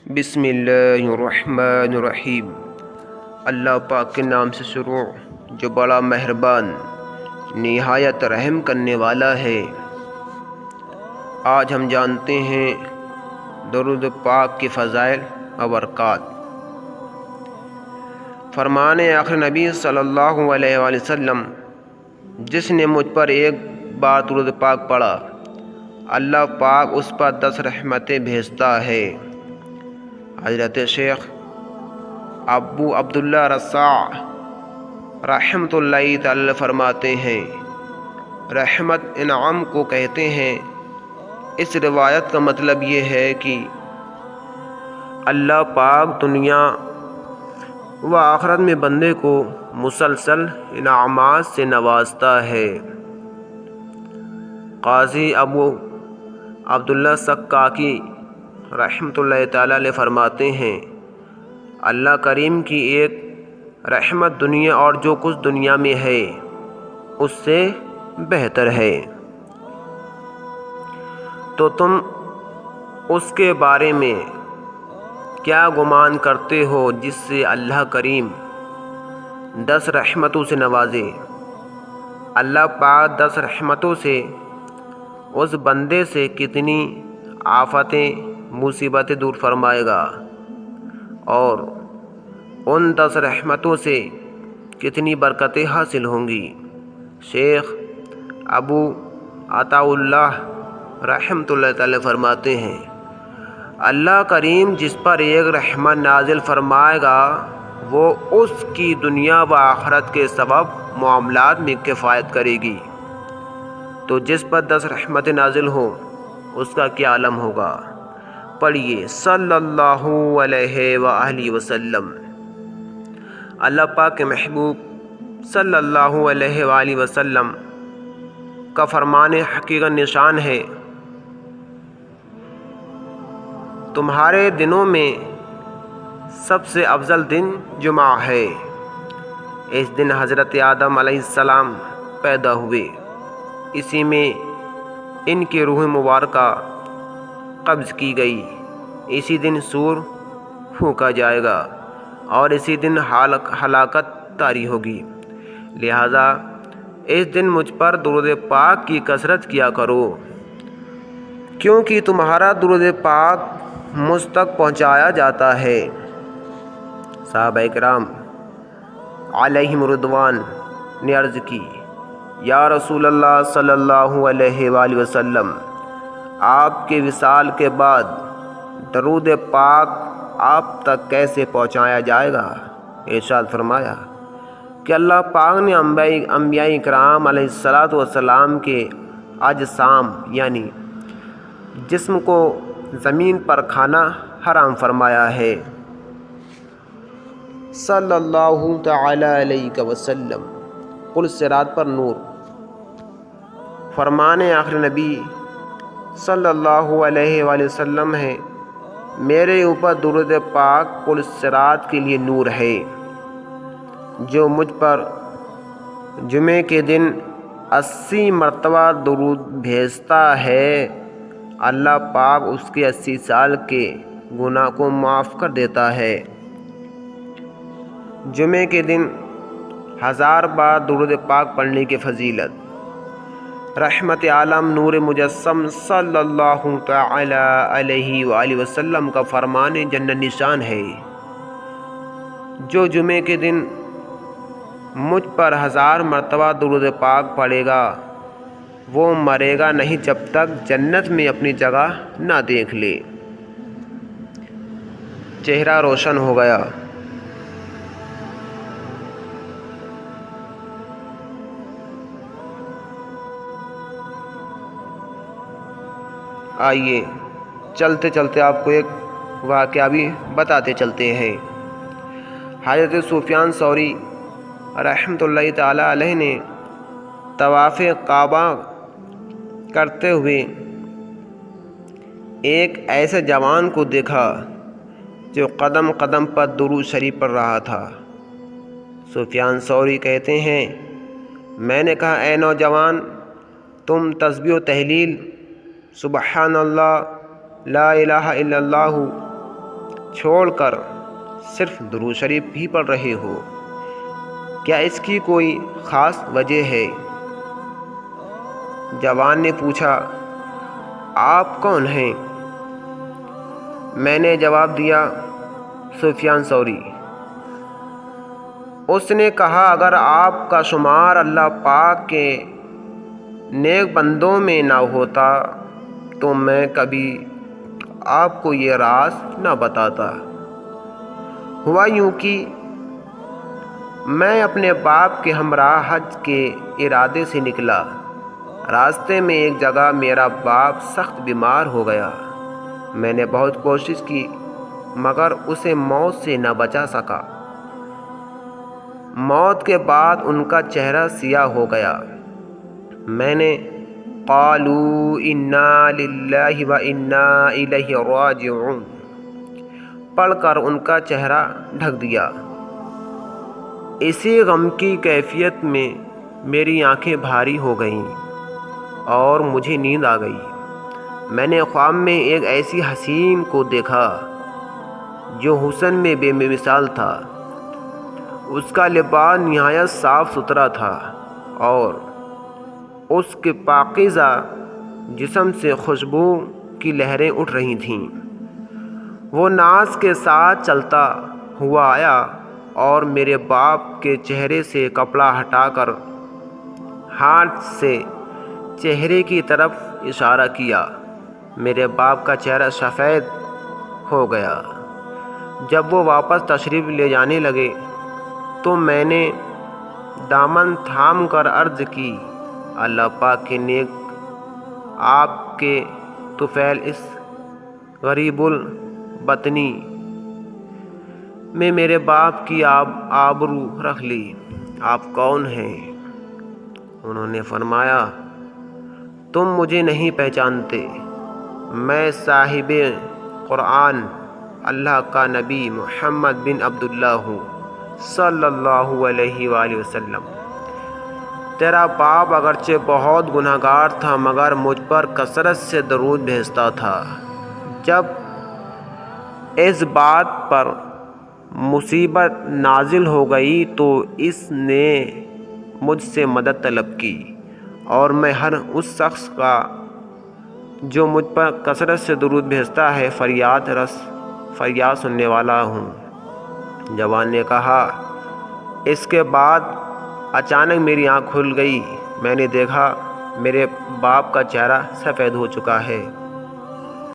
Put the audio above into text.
بسم اللہ الرحمن الرحیم۔ اللہ پاک کے نام سے شروع جو بڑا مہربان نہایت رحم کرنے والا ہے۔ آج ہم جانتے ہیں درود پاک کی فضائل و برکات۔ فرمان آخر نبی صلی اللہ علیہ وآلہ وسلم، جس نے مجھ پر ایک بار درود پاک پڑھا اللہ پاک اس پر 10 رحمتیں بھیجتا ہے۔ حضرت شیخ ابو عبداللہ رساع رحمۃ اللہ تعالی فرماتے ہیں، رحمت انعام کو کہتے ہیں۔ اس روایت کا مطلب یہ ہے کہ اللہ پاک دنیا و آخرت میں بندے کو مسلسل انعامات سے نوازتا ہے۔ قاضی ابو عبداللہ سکاکی رحمۃ اللہ تعالی علیہ فرماتے ہیں، اللہ کریم کی ایک رحمت دنیا اور جو کچھ دنیا میں ہے اس سے بہتر ہے، تو تم اس کے بارے میں کیا گمان کرتے ہو جس سے اللہ کریم 10 رحمتوں سے نوازے۔ اللہ پاک 10 رحمتوں سے اس بندے سے کتنی آفتیں مصیبتیں دور فرمائے گا، اور ان 10 رحمتوں سے کتنی برکتیں حاصل ہوں گی۔ شیخ ابو عطا اللہ رحمۃ اللہ تعالی فرماتے ہیں، اللہ کریم جس پر ایک رحمت نازل فرمائے گا وہ اس کی دنیا و آخرت کے سبب معاملات میں کفایت کرے گی، تو جس پر 10 رحمتیں نازل ہوں اس کا کیا عالم ہوگا۔ پڑھیے صلی اللہ علیہ وآلہ وسلم۔ اللہ پاک کے محبوب صلی اللہ علیہ وآلہ وسلم کا فرمان حقیقت نشان ہے، تمہارے دنوں میں سب سے افضل دن جمعہ ہے۔ اس دن حضرت آدم علیہ السلام پیدا ہوئے، اسی میں ان کی روح مبارکہ قبض کی گئی، اسی دن سور پھونکا جائے گا اور اسی دن ہلاکت طاری ہوگی، لہذا اس دن مجھ پر درود پاک کی کثرت کیا کرو، کیونکہ تمہارا درود پاک مجھ تک پہنچایا جاتا ہے۔ صحابہ کرام علیہم رضوان نے عرض کی، یا رسول اللہ صلی اللہ علیہ وآلہ وسلم، آپ کے وصال کے بعد درود پاک آپ تک کیسے پہنچایا جائے گا؟ ارشاد فرمایا کہ اللہ پاک نے انبیاء کرام علیہ السلام کے اجسام یعنی جسم کو زمین پر کھانا حرام فرمایا ہے۔ صلی اللہ تعالی علیہ وسلم۔ قل صراط پر نور۔ فرمان آخر نبی صلی اللہ علیہ وآلہ وسلم ہے، میرے اوپر درود پاک قل صراط کے لیے نور ہے، جو مجھ پر جمعے کے دن 80 مرتبہ درود بھیجتا ہے اللہ پاک اس کے 80 سال کے گناہ کو معاف کر دیتا ہے۔ جمعے کے دن 1000 بار درود پاک پڑھنے کی فضیلت۔ رحمت عالم نور مجسم صلی اللہ تعالی علیہ وآلہ وسلم کا فرمان جنت نشان ہے، جو جمعے کے دن مجھ پر 1000 مرتبہ درود پاک پڑھے گا وہ مرے گا نہیں جب تک جنت میں اپنی جگہ نہ دیکھ لے۔ چہرہ روشن ہو گیا۔ آئیے چلتے چلتے آپ کو ایک واقعہ بھی بتاتے چلتے ہیں۔ حضرت سفیان ثوری رحمۃ اللہ تعالی علیہ نے طواف کعبہ کرتے ہوئے ایک ایسے جوان کو دیکھا جو قدم قدم پر درود شریف پڑھ رہا تھا۔ سفیان ثوری کہتے ہیں، میں نے کہا اے نوجوان، تم تسبیح و تہلیل سبحان اللہ لا الہ الا اللہ چھوڑ کر صرف درود شریف ہی پڑھ رہے ہو، کیا اس کی کوئی خاص وجہ ہے؟ جوان نے پوچھا، آپ کون ہیں؟ میں نے جواب دیا، سفیان ثوری۔ اس نے کہا، اگر آپ کا شمار اللہ پاک کے نیک بندوں میں نہ ہوتا تو میں کبھی آپ کو یہ راز نہ بتاتا۔ ہوا یوں کہ میں اپنے باپ کے ہمراہ حج کے ارادے سے نکلا۔ راستے میں ایک جگہ میرا باپ سخت بیمار ہو گیا۔ میں نے بہت کوشش کی مگر اسے موت سے نہ بچا سکا۔ موت کے بعد ان کا چہرہ سیاہ ہو گیا۔ میں نے قالوا انا للہ و انا الیہ راجعون پڑھ کر ان کا چہرہ ڈھک دیا۔ اسی غم کی کیفیت میں میری آنکھیں بھاری ہو گئیں اور مجھے نیند آ گئی۔ میں نے خواب میں ایک ایسی حسین کو دیکھا جو حسن میں بے مثال تھا۔ اس کا لباس نہایت صاف ستھرا تھا اور اس کے پاکیزہ جسم سے خوشبو کی لہریں اٹھ رہی تھیں۔ وہ ناز کے ساتھ چلتا ہوا آیا اور میرے باپ کے چہرے سے کپڑا ہٹا کر ہاتھ سے چہرے کی طرف اشارہ کیا۔ میرے باپ کا چہرہ سفید ہو گیا۔ جب وہ واپس تشریف لے جانے لگے تو میں نے دامن تھام کر عرض کی، اللہ پاک کے نیک، آپ کے طفیل اس غریب البطنی میں میرے باپ کی آبرو رکھ لی۔ آپ کون ہیں؟ انہوں نے فرمایا، تم مجھے نہیں پہچانتے، میں صاحب قرآن اللہ کا نبی محمد بن عبداللہ ہوں صلی اللہ علیہ وآلہ وسلم۔ تیرا باپ اگرچہ بہت گناہ گار تھا مگر مجھ پر کثرت سے درود بھیجتا تھا۔ جب اس بات پر مصیبت نازل ہو گئی تو اس نے مجھ سے مدد طلب کی اور میں ہر اس شخص کا جو مجھ پر کثرت سے درود بھیجتا ہے فریاد سننے والا ہوں۔ جوان نے کہا، اس کے بعد اچانک میری آنکھ کھل گئی۔ میں نے دیکھا میرے باپ کا چہرہ سفید ہو چکا ہے۔